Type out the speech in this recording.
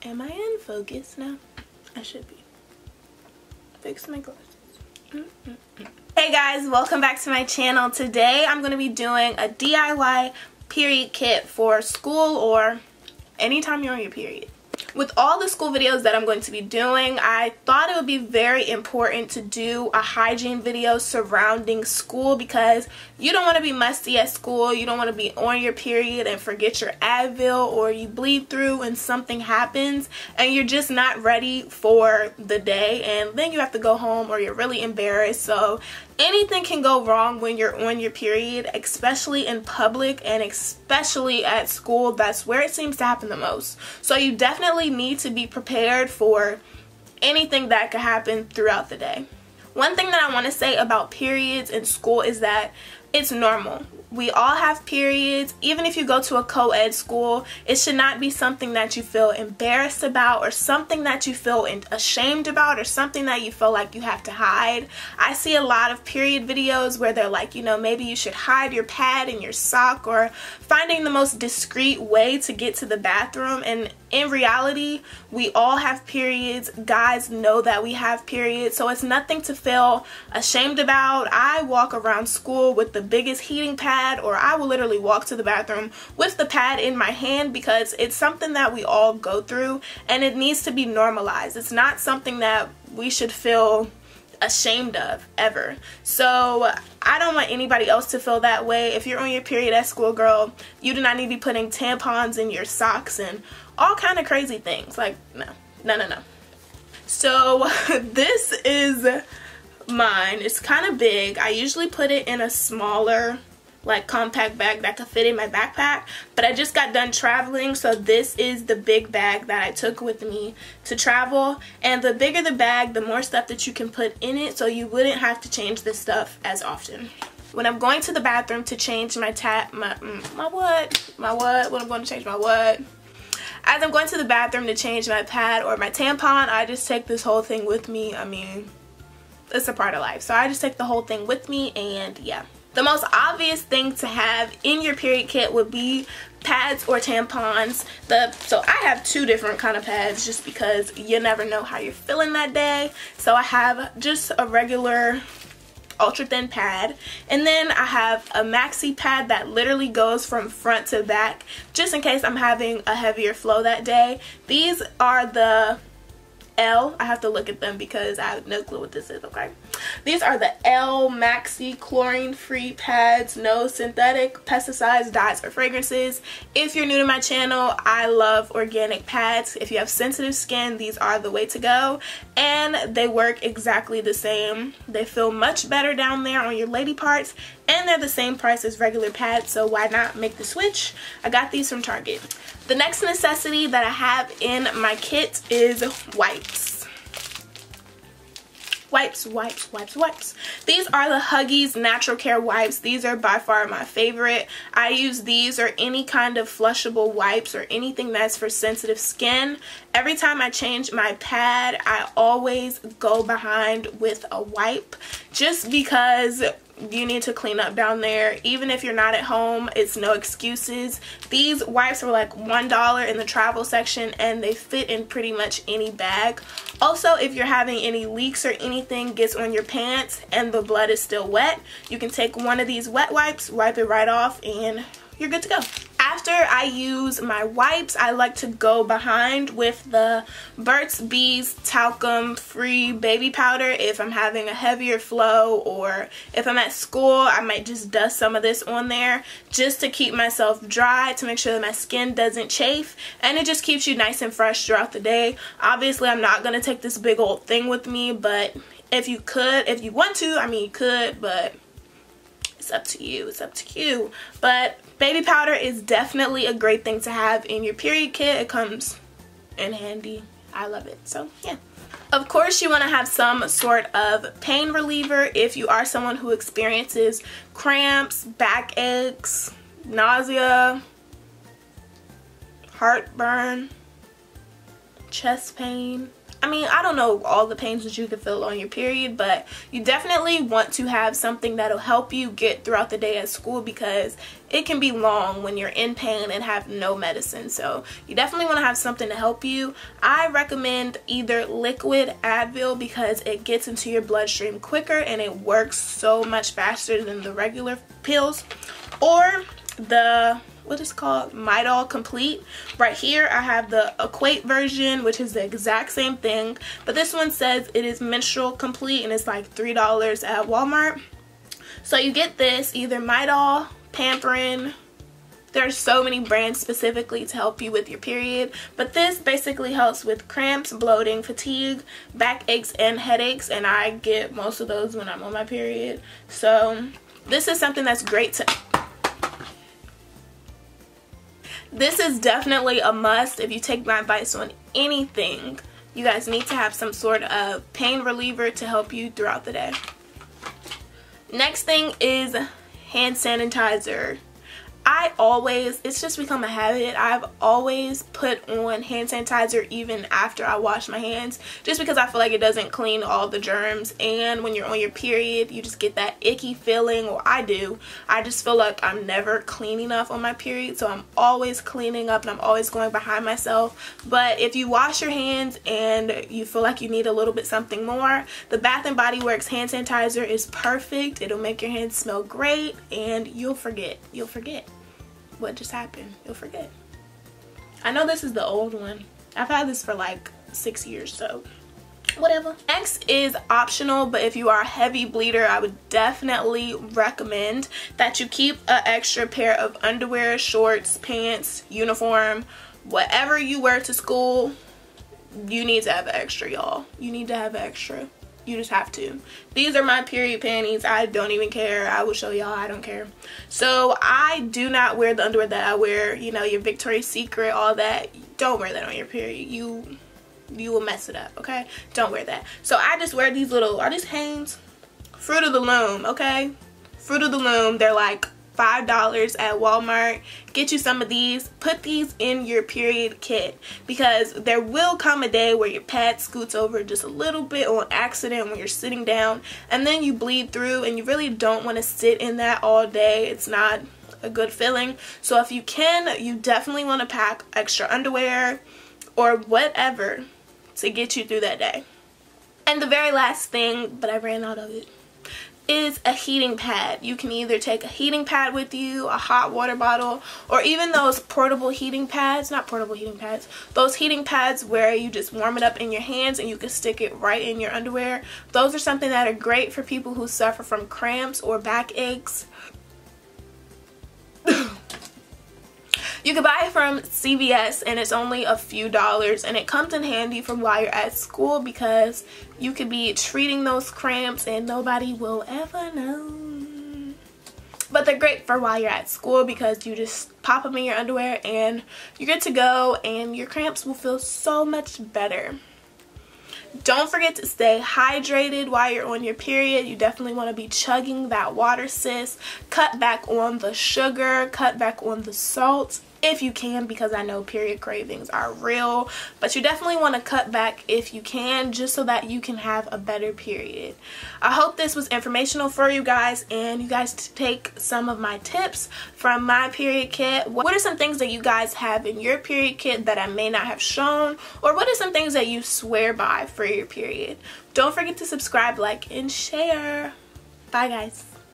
Am I in focus now? I should be. Fix my glasses. Hey guys, welcome back to my channel. Today I'm going to be doing a DIY period kit for school or anytime you're on your period. With all the school videos that I'm going to be doing, I thought it would be very important to do a hygiene video surrounding school because you don't want to be musty at school. You don't want to be on your period and forget your Advil, or you bleed through and something happens and you're just not ready for the day, and then you have to go home or you're really embarrassed. So anything can go wrong when you're on your period, especially in public and especially at school. That's where it seems to happen the most. So you definitely need to be prepared for anything that could happen throughout the day. One thing that I want to say about periods in school is that it's normal. We all have periods. Even if you go to a co-ed school, it should not be something that you feel embarrassed about or something that you feel ashamed about or something that you feel like you have to hide. I see a lot of period videos where they're like, you know, maybe you should hide your pad in your sock, or finding the most discreet way to get to the bathroom. And in reality, we all have periods. Guys know that we have periods, so it's nothing to feel ashamed about. I walk around school with the biggest heating pad, or I will literally walk to the bathroom with the pad in my hand because it's something that we all go through and it needs to be normalized. It's not something that we should feel ashamed of ever. So I don't want anybody else to feel that way. If you're on your period at school, girl, you do not need to be putting tampons in your socks and all kind of crazy things. Like, no. So this is mine. It's kind of big. I usually put it in a smaller, like, compact bag that could fit in my backpack, but I just got done traveling, so this is the big bag that I took with me to travel. And the bigger the bag, the more stuff that you can put in it, so you wouldn't have to change this stuff as often. When I'm going to the bathroom to change my as I'm going to the bathroom to change my pad or my tampon, I just take this whole thing with me. I mean, it's a part of life, so I just take the whole thing with me. And yeah, the most obvious thing to have in your period kit would be pads or tampons. So I have two different kind of pads just because you never know how you're feeling that day. So I have just a regular ultra thin pad, and then I have a maxi pad that literally goes from front to back just in case I'm having a heavier flow that day. These are the L. I have to look at them because I have no clue what this is, okay? These are the L Maxi chlorine-free pads, no synthetic pesticides, dyes, or fragrances. If you're new to my channel, I love organic pads. If you have sensitive skin, these are the way to go, and they work exactly the same. They feel much better down there on your lady parts, and they're the same price as regular pads, so why not make the switch? I got these from Target. The next necessity that I have in my kit is wipes. Wipes. These are the Huggies Natural Care wipes. These are by far my favorite. I use these or any kind of flushable wipes or anything that's for sensitive skin. Every time I change my pad, I always go behind with a wipe just because you need to clean up down there. Even if you're not at home, it's no excuses. These wipes are like $1 in the travel section and they fit in pretty much any bag. Also, if you're having any leaks or anything gets on your pants and the blood is still wet, you can take one of these wet wipes, wipe it right off, and you're good to go. After I use my wipes, I like to go behind with the Burt's Bees talcum free baby powder if I'm having a heavier flow, or if I'm at school I might just dust some of this on there just to keep myself dry, to make sure that my skin doesn't chafe, and it just keeps you nice and fresh throughout the day. Obviously I'm not going to take this big old thing with me, but if you want to, I mean you could, but it's up to you. But baby powder is definitely a great thing to have in your period kit. It comes in handy. I love it. So yeah. Of course you want to have some sort of pain reliever if you are someone who experiences cramps, backaches, nausea, heartburn, chest pain. I mean, I don't know all the pains that you could feel on your period, but you definitely want to have something that'll help you get throughout the day at school, because it can be long when you're in pain and have no medicine. So you definitely want to have something to help you. I recommend either liquid Advil, because it gets into your bloodstream quicker and it works so much faster than the regular pills, or the what is called Midol Complete. Right here I have the Equate version, which is the exact same thing, but this one says it is menstrual complete and it's like $3 at Walmart. So you get this, either Midol, Pamprin. There's so many brands specifically to help you with your period, but this basically helps with cramps, bloating, fatigue, back aches, and headaches, and I get most of those when I'm on my period. So this is something that's great to... This is definitely a must if you take my advice on anything. You guys need to have some sort of pain reliever to help you throughout the day. Next thing is hand sanitizer. It's just become a habit. I've always put on hand sanitizer even after I wash my hands, just because I feel like it doesn't clean all the germs, and when you're on your period you just get that icky feeling, or I do. I just feel like I'm never clean enough on my period, so I'm always cleaning up and I'm always going behind myself. But if you wash your hands and you feel like you need a little bit something more, the Bath & Body Works hand sanitizer is perfect. It'll make your hands smell great, and you'll forget what just happened. You'll forget. I know this is the old one. I've had this for like 6 years, so whatever. Next is optional, but if you are a heavy bleeder, I would definitely recommend that you keep an extra pair of underwear, shorts, pants, uniform, whatever you wear to school. You need to have an extra, y'all. You need to have an extra. You just have to. These are my period panties. I don't even care. I will show y'all. I don't care. So I do not wear the underwear that I wear, you know, your Victoria's Secret, all that. Don't wear that on your period. You will mess it up, okay? Don't wear that. So I just wear these little, are these Hanes? Fruit of the Loom, okay? Fruit of the Loom. They're like $5 at Walmart. Get you some of these. Put these in your period kit, because there will come a day where your pad scoots over just a little bit on accident when you're sitting down, and then you bleed through, and you really don't want to sit in that all day. It's not a good feeling. So if you can, you definitely want to pack extra underwear or whatever to get you through that day. And the very last thing, but I ran out of it, is a heating pad. You can either take a heating pad with you, a hot water bottle, or even those portable heating pads, not portable heating pads, those heating pads where you just warm it up in your hands and you can stick it right in your underwear. Those are something that are great for people who suffer from cramps or back aches. You can buy it from CVS and it's only a few dollars, and it comes in handy for while you're at school, because you could be treating those cramps and nobody will ever know. But they're great for while you're at school, because you just pop them in your underwear and you're good to go, and your cramps will feel so much better. Don't forget to stay hydrated while you're on your period. You definitely want to be chugging that water, sis. Cut back on the sugar, cut back on the salt if you can, because I know period cravings are real, but you definitely want to cut back if you can, just so that you can have a better period. I hope this was informational for you guys, and you guys take some of my tips from my period kit. What are some things that you guys have in your period kit that I may not have shown, or what are some things that you swear by for your period? Don't forget to subscribe, like, and share. Bye guys.